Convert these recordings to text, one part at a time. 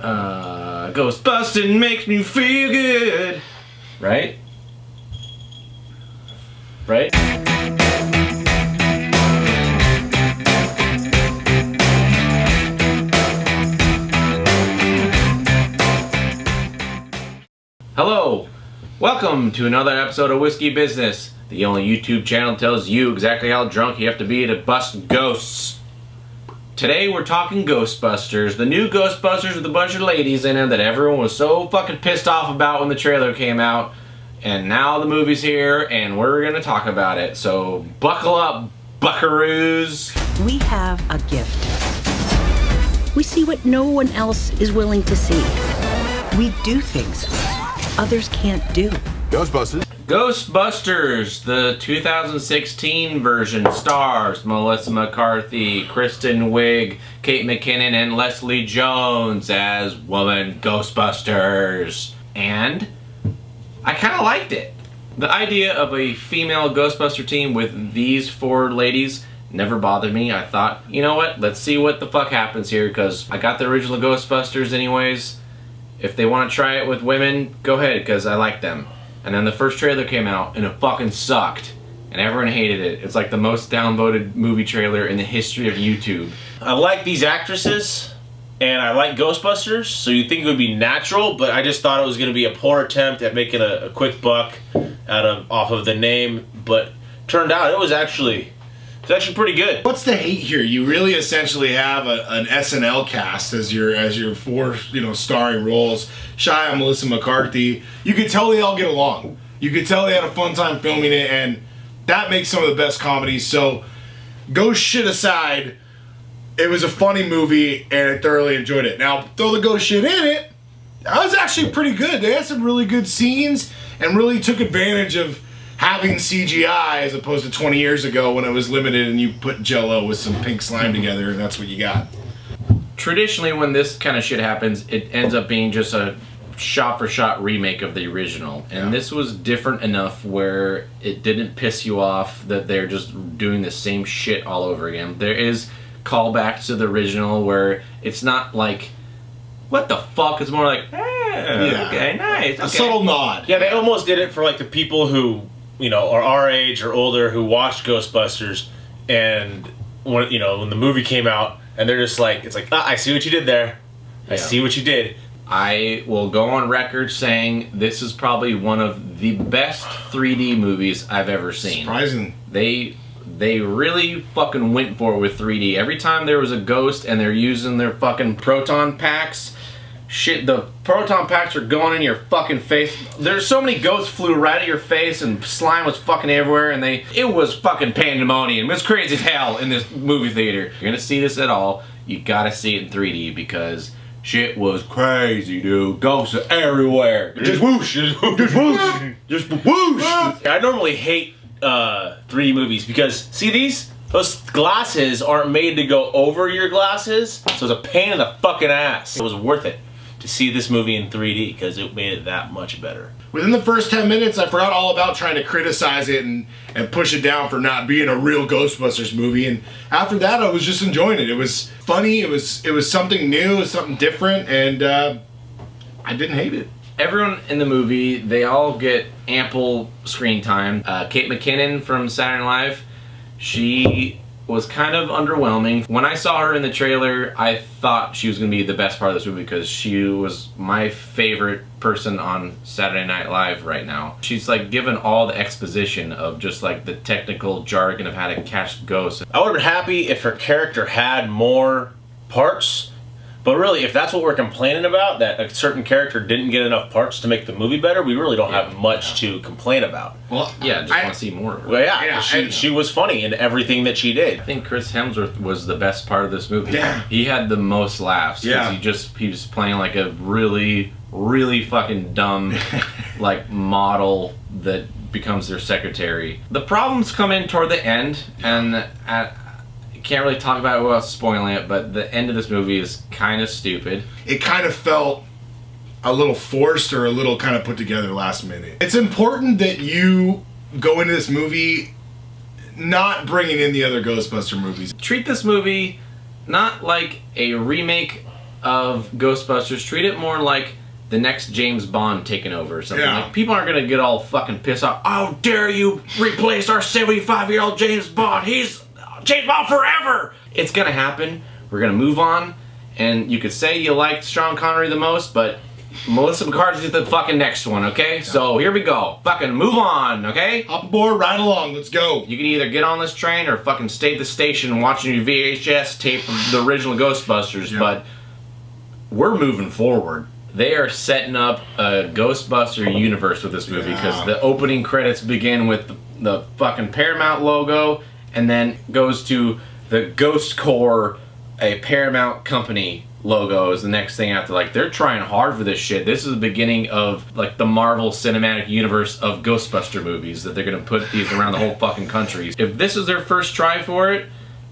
Ghostbusting makes me feel good. Right? Right? Hello! Welcome to another episode of Whiskey Business, the only YouTube channel that tells you exactly how drunk you have to be to bust ghosts. Today we're talking Ghostbusters, the new Ghostbusters with a bunch of ladies in it that everyone was so fucking pissed off about when the trailer came out. And now the movie's here and we're gonna talk about it. So buckle up, buckaroos. We have a gift. We see what no one else is willing to see. We do things others can't do. Ghostbusters. Ghostbusters, the 2016 version, stars Melissa McCarthy, Kristen Wiig, Kate McKinnon, and Leslie Jones as woman Ghostbusters. And I kind of liked it. The idea of a female Ghostbuster team with these four ladies never bothered me. I thought, you know what, let's see what the fuck happens here, because I got the original Ghostbusters anyways. If they want to try it with women, go ahead, because I like them. And then the first trailer came out, and it fucking sucked. And everyone hated it. It's like the most downvoted movie trailer in the history of YouTube. I like these actresses, and I like Ghostbusters, so you'd think it would be natural, but I just thought it was going to be a poor attempt at making a quick buck off of the name, but turned out it was actually pretty good. What's the hate here? You really essentially have an SNL cast as your four, starring roles. Shia, Melissa McCarthy. You could tell they all get along. You could tell they had a fun time filming it, and that makes some of the best comedies. So, ghost shit aside, it was a funny movie, and I thoroughly enjoyed it. Now, throw the ghost shit in it, that was actually pretty good. They had some really good scenes, and really took advantage of having CGI as opposed to 20 years ago when it was limited and you put Jell-O with some pink slime together and that's what you got. Traditionally, when this kind of shit happens, it ends up being just a shot-for-shot remake of the original. And this was different enough where it didn't piss you off that they're just doing the same shit all over again. There is callbacks to the original where it's not like, what the fuck? It's more like, okay, nice. Okay. A subtle nod. Yeah, they almost did it for like the people who are our age or older who watched Ghostbusters, and when the movie came out, and they're just like, it's like, I see what you did there. I see what you did. I will go on record saying this is probably one of the best 3D movies I've ever seen. Surprising. They really fucking went for it with 3D. Every time there was a ghost and they're using their fucking proton packs, shit, the proton packs are going in your fucking face. There's so many ghosts flew right at your face and slime was fucking everywhere, and it was fucking pandemonium. It was crazy as hell in this movie theater. If you're gonna see this at all, you gotta see it in 3D because shit was crazy, dude. Ghosts are everywhere. Just whoosh, just whoosh, just whoosh. I normally hate 3D movies because, see those glasses aren't made to go over your glasses, so it's a pain in the fucking ass. It was worth it to see this movie in 3D because it made it that much better. Within the first 10 minutes, I forgot all about trying to criticize it and push it down for not being a real Ghostbusters movie. And after that, I was just enjoying it. It was funny. It was something new. It was something different, and I didn't hate it. Everyone in the movie, they all get ample screen time. Kate McKinnon from Saturday Night Live, she was kind of underwhelming. When I saw her in the trailer, I thought she was going to be the best part of this movie because she was my favorite person on Saturday Night Live right now. She's like given all the exposition of just like the technical jargon of how to catch ghosts. I would have been happy if her character had more parts, but really, if that's what we're complaining about, that a certain character didn't get enough parts to make the movie better, we really don't have much to complain about. Well, yeah, just want to see more of her. Well, she was funny in everything that she did. I think Chris Hemsworth was the best part of this movie. Yeah. He had the most laughs. Yeah. He was playing like a really, really fucking dumb like model that becomes their secretary. The problems come in toward the end, and can't really talk about it without spoiling it, but the end of this movie is kind of stupid. It kind of felt a little forced or a little kind of put together last minute. It's important that you go into this movie not bringing in the other Ghostbuster movies. Treat this movie not like a remake of Ghostbusters, treat it more like the next James Bond taking over or something. Yeah. Like, people aren't gonna get all fucking pissed off. How dare you replace our 75-year-old James Bond? He's James Bond forever! It's gonna happen. We're gonna move on. And you could say you liked Sean Connery the most, but Melissa McCarthy's the fucking next one, okay? So here we go. Fucking move on, okay? Hop aboard, ride along, let's go. You can either get on this train or fucking stay at the station watching your VHS tape of the original Ghostbusters, Yeah. but we're moving forward. They are setting up a Ghostbuster universe with this movie because the opening credits begin with the fucking Paramount logo and then goes to the Ghost Corps, a Paramount company logo is the next thing after. Like, they're trying hard for this shit. This is the beginning of like the Marvel Cinematic Universe of Ghostbuster movies that they're gonna put these around the whole fucking country. If this is their first try for it,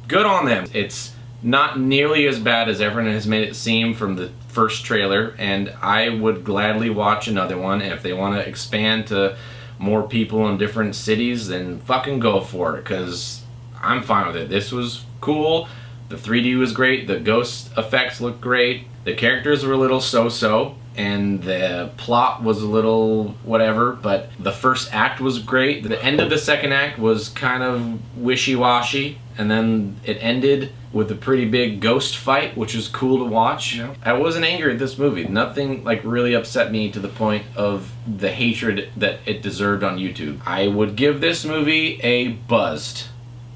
good on them. It's not nearly as bad as everyone has made it seem from the first trailer, and I would gladly watch another one. And if they want to expand to more people in different cities, then fucking go for it, because I'm fine with it. This was cool. The 3D was great. The ghost effects looked great. The characters were a little so-so, and the plot was a little whatever, but the first act was great. The end of the second act was kind of wishy-washy, and then it ended with a pretty big ghost fight, which was cool to watch. Yeah. I wasn't angry at this movie. Nothing like really upset me to the point of the hatred that it deserved on YouTube. I would give this movie a buzzed.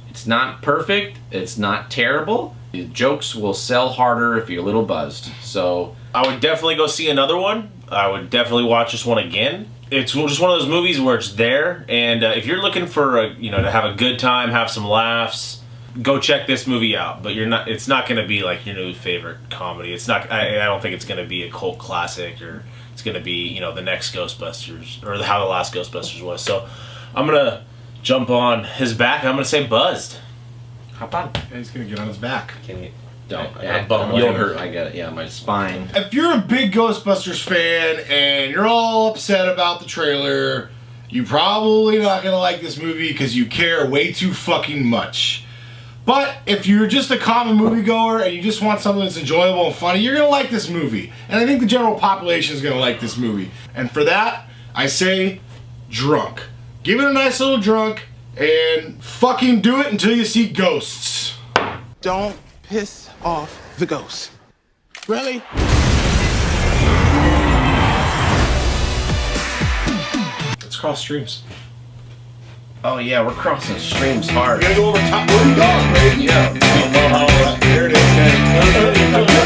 It's not perfect. It's not terrible. The jokes will sell harder if you're a little buzzed. So I would definitely go see another one. I would definitely watch this one again. It's just one of those movies where it's there, and if you're looking for to have a good time, have some laughs, go check this movie out. But it's not going to be like your new favorite comedy. It's not. I don't think it's going to be a cult classic, or it's going to be the next Ghostbusters or how the last Ghostbusters was. So I'm gonna jump on his back. And I'm gonna say buzzed. hop on. Yeah, he's gonna get on his back. Can you? Don't. I got bum You'll leg. hurt. I got it. Yeah, my spine. If you're a big Ghostbusters fan and you're all upset about the trailer, you're probably not gonna like this movie because you care way too fucking much. But if you're just a common moviegoer and you just want something that's enjoyable and funny, you're gonna like this movie. And I think the general population is gonna like this movie. And for that, I say drunk. Give it a nice little drunk and fucking do it until you see ghosts. Don't piss off the ghost. Really? Let's cross streams. Oh yeah, we're crossing streams hard. We're gonna go over top. Where are you going, man? Yeah. There it is.